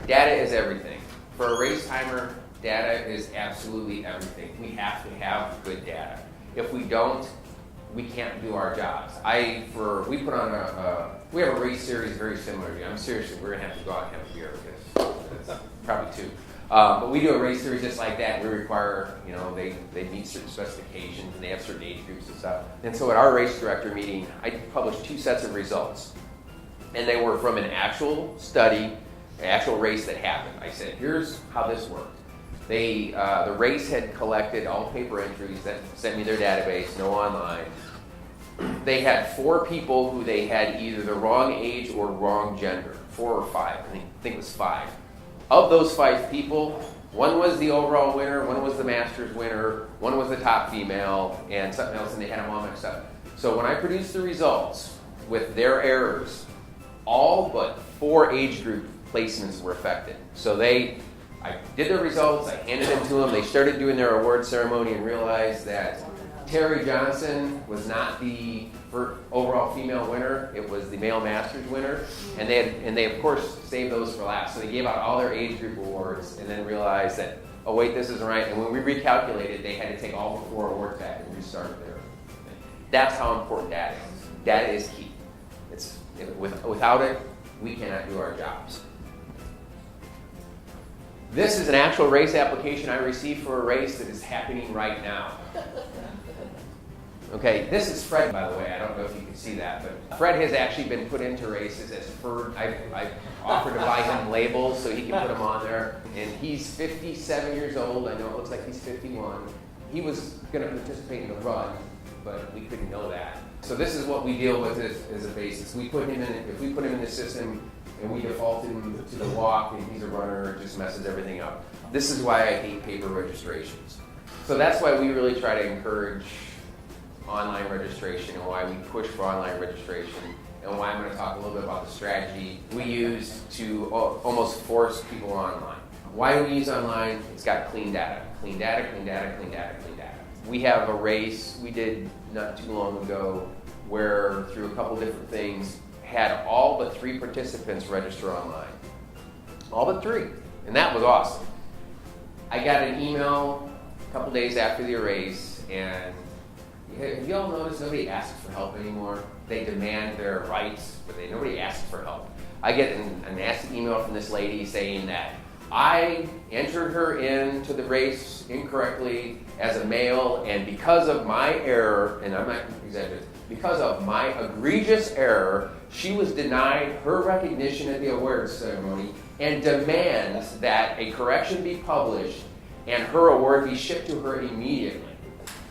Data is everything. For a race timer, data is absolutely everything. We have to have good data. If we don't, we can't do our jobs. We put on we have a race series very similar to you. I'm seriously, we're gonna have to go out and have a beer because that's probably two. But we do a race series just like that. We require, they meet certain specifications and they have certain age groups and stuff. And so at our race director meeting, I published 2 sets of results. And they were from an actual study, an actual race that happened. I said, here's how this worked. The race had collected all paper entries that sent me their database, no online. They had 4 people who they had either the wrong age or wrong gender, 4 or 5, I think it was 5. Of those 5 people, one was the overall winner, one was the Masters winner, one was the top female, and something else, and they had them all mixed up. So when I produced the results with their errors, all but 4 age group placements were affected. So I did the results, I handed them to them, they started doing their award ceremony and realized that Terry Johnson was not the overall female winner, it was the male Masters winner, and they of course saved those for last. So they gave out all their age group awards and then realized that, oh wait, this isn't right, and when we recalculated, they had to take all the 4 awards back and restart there. That's how important data is. Data is key. Without it, we cannot do our jobs. This is an actual race application I received for a race that is happening right now. Okay, this is Fred, by the way. I don't know if you can see that, but Fred has actually been put into races as fur. I've offered to buy him labels so he can put them on there. And he's 57 years old. I know it looks like he's 51. He was going to participate in the run, but we couldn't know that. So this is what we deal with as a basis. If we put him in the system and we default him to the walk and he's a runner, it just messes everything up. This is why I hate paper registrations. So that's why we really try to encourage online registration and why we push for online registration and why I'm going to talk a little bit about the strategy we use to almost force people online. Why do we use online? It's got clean data. Clean data, clean data, clean data, clean data. We have a race we did not too long ago where through a couple different things had all but 3 participants register online. All but 3. And that was awesome. I got an email a couple days after the race, and have you all noticed nobody asks for help anymore? They demand their rights, but nobody asks for help. I get a nasty email from this lady saying that I entered her into the race incorrectly as a male, and because of my error, and I'm not exaggerating, because of my egregious error, she was denied her recognition at the awards ceremony and demands that a correction be published and her award be shipped to her immediately.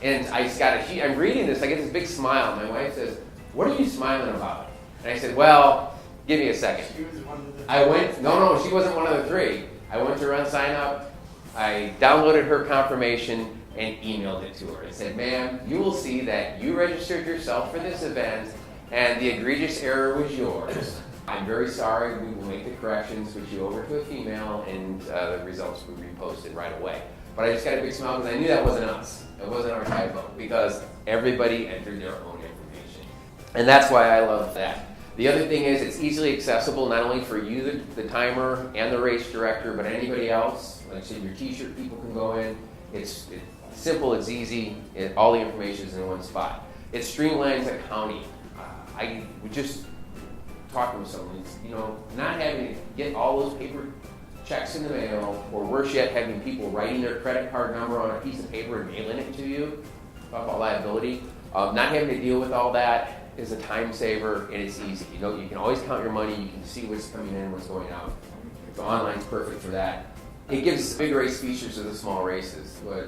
And I'm reading this, I get this big smile. My wife says, "What are you smiling about?" And I said, "Well, give me a second." She was one of the 3. No, she wasn't one of the 3. I went to RunSignUp, I downloaded her confirmation and emailed it to her. I said, "Ma'am, you will see that you registered yourself for this event and the egregious error was yours. I'm very sorry, we will make the corrections, switch you over to a female, and the results will be reposted right away." But I just got a big smile because I knew that wasn't us. It wasn't our typo because everybody entered their own information. And that's why I love that. The other thing is it's easily accessible not only for you, the timer, and the race director, but anybody else. Like I said, your t-shirt people can go in. It's simple, it's easy, all the information is in one spot. It streamlines accounting. I was just talking with someone, not having to get all those paper checks in the mail, or worse yet, having people writing their credit card number on a piece of paper and mailing it to you. Talk about liability. Not having to deal with all that is a time saver, and it's easy. You can always count your money, you can see what's coming in, what's going out. So online's perfect for that. It gives big race features to the small races. What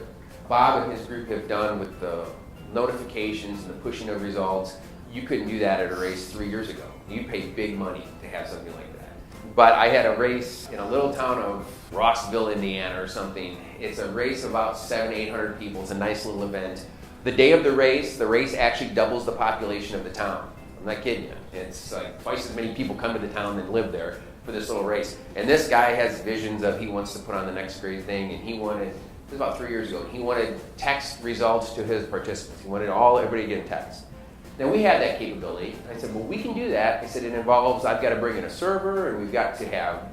Bob and his group have done with the notifications and the pushing of results, you couldn't do that at a race 3 years ago. You paid big money to have something like that. But I had a race in a little town of Rossville, Indiana or something. It's a race of about 700-800 people. It's a nice little event. The day of the race actually doubles the population of the town. I'm not kidding you. It's like twice as many people come to the town than live there for this little race. And this guy has visions of he wants to put on the next great thing, and he wanted, this was about 3 years ago, he wanted text results to his participants. He wanted everybody to get a text. Now we have that capability. I said, well, we can do that. I said, it involves, I've got to bring in a server, and we've got to have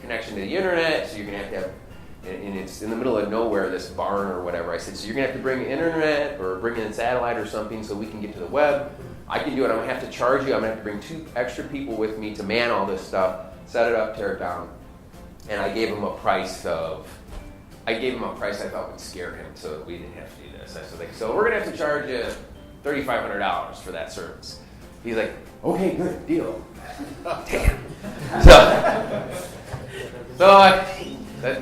connection to the internet, so you're going to have, and it's in the middle of nowhere, this barn or whatever. I said, so you're going to have to bring internet or bring in satellite or something so we can get to the web. I can do it. I'm going to have to charge you. I'm going to have to bring 2 extra people with me to man all this stuff, set it up, tear it down. And I gave him a price I thought would scare him so that we didn't have to do this. I said, like, so we're going to have to charge you $3,500 for that service. He's like, okay, good, deal. Damn. So I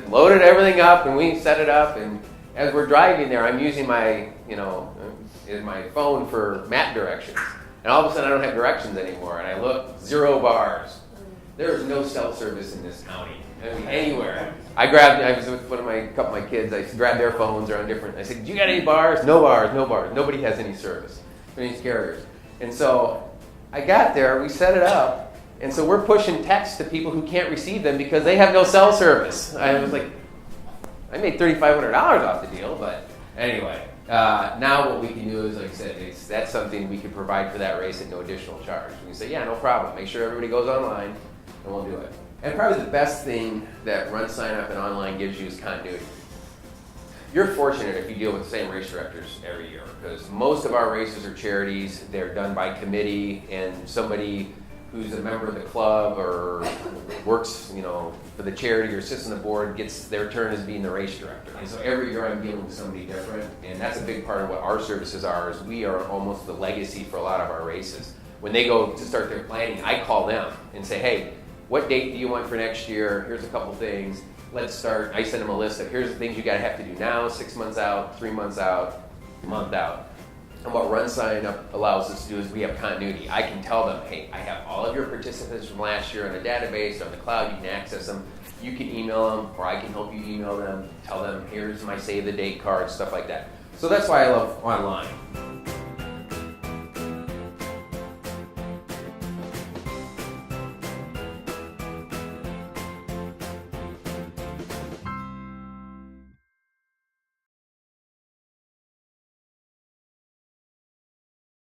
loaded everything up and we set it up, and as we're driving there, I'm using my phone for map directions. And all of a sudden I don't have directions anymore, and I look, 0 bars. There is no cell service in this county. I mean, anywhere. I was with a couple of my kids, I grabbed their phones, they're on different, I said, do you got any bars? No bars, no bars. Nobody has any service, any carriers. And so I got there, we set it up, and so we're pushing texts to people who can't receive them because they have no cell service. I was like, I made $3,500 off the deal, but anyway. Now what we can do is, like I said, that's something we can provide for that race at no additional charge. We can say, yeah, no problem. Make sure everybody goes online, and we'll do it. And probably the best thing that RunSignUp and online gives you is continuity. You're fortunate if you deal with the same race directors every year, because most of our races are charities. They're done by committee, and somebody who's a member of the club or works, for the charity or sits on the board gets their turn as being the race director. And so every year I'm dealing with somebody different, and that's a big part of what our services are, is we are almost the legacy for a lot of our races. When they go to start their planning, I call them and say, hey, what date do you want for next year? Here's a couple things. Let's start. I send them a list of here's the things you have to do now, 6 months out, 3 months out, a month out. And what RunSignUp allows us to do is we have continuity. I can tell them, hey, I have all of your participants from last year in a database, on the cloud, you can access them. You can email them, or I can help you email them, tell them, here's my save the date card, stuff like that. So that's why I love online.